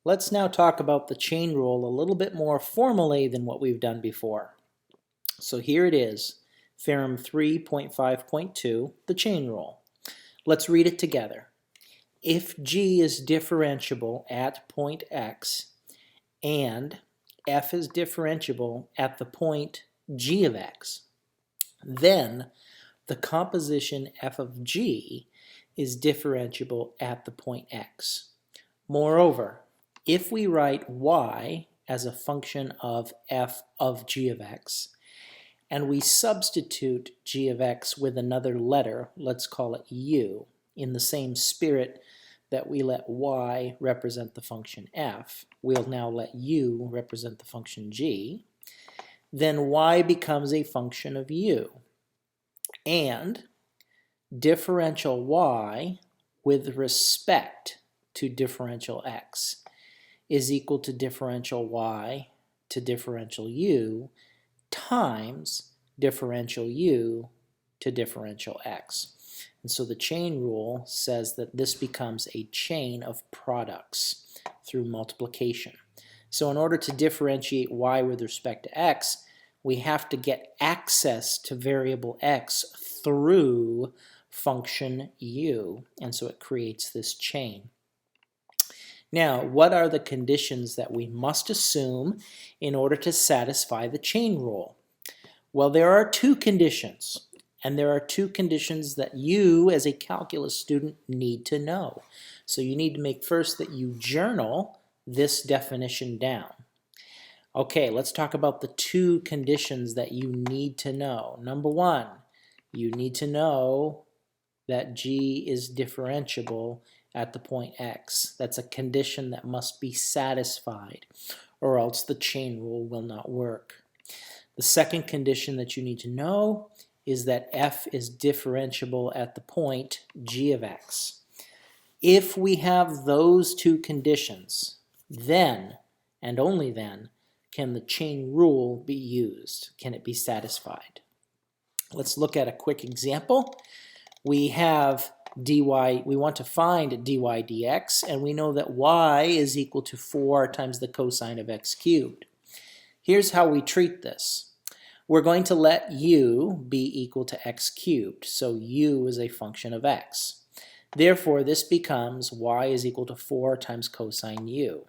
Let's now talk about the chain rule a little bit more formally than what we've done before. So here it is, Theorem 3.5.2, the chain rule. Let's read it together. If G is differentiable at point X and F is differentiable at the point G of X, then the composition f of G is differentiable at the point X. Moreover, if we write y as a function of f of G of X, and we substitute G of X with another letter, let's call it u, in the same spirit that we let y represent the function f, we'll now let u represent the function G, then y becomes a function of u. And differential y with respect to differential x is equal to differential y to differential u times differential u to differential x. And so the chain rule says that this becomes a chain of products through multiplication. So in order to differentiate y with respect to x, we have to get access to variable x through function u, and so it creates this chain. Now, what are the conditions that we must assume in order to satisfy the chain rule? Well, there are two conditions, and there are two conditions that you as a calculus student need to know. So you need to make first that you journal this definition down. Okay, let's talk about the two conditions that you need to know. Number one, you need to know that G is differentiable at the point X. That's a condition that must be satisfied, or else the chain rule will not work. The second condition that you need to know is that F is differentiable at the point G of X. If we have those two conditions, then, and only then, can the chain rule be used? Can it be satisfied? Let's look at a quick example. We have dy, we want to find dy dx, and we know that y is equal to 4 times the cosine of x cubed. Here's how we treat this. We're going to let u be equal to x cubed, so u is a function of x. Therefore, this becomes y is equal to 4 times cosine u.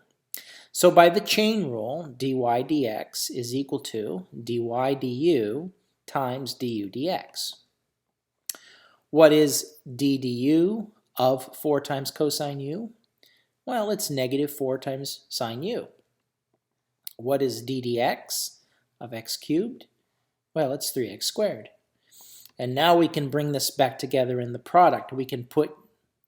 So by the chain rule, dy dx is equal to dy du times du dx. What is d du of 4 times cosine u? Well, it's negative 4 times sine u. What is d dx of x cubed? Well, it's 3x squared. And now we can bring this back together in the product. We can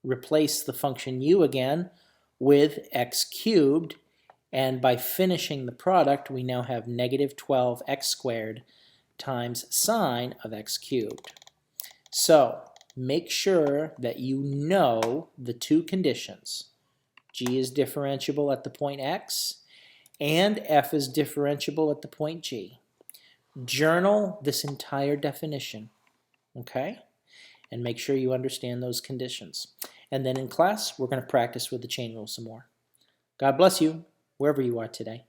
replace the function u again with x cubed, and by finishing the product, we now have negative 12x squared times sine of x cubed. So make sure that you know the two conditions. G is differentiable at the point X, and F is differentiable at the point G. Journal this entire definition, okay? And make sure you understand those conditions. And then in class, we're going to practice with the chain rule some more. God bless you, wherever you are today.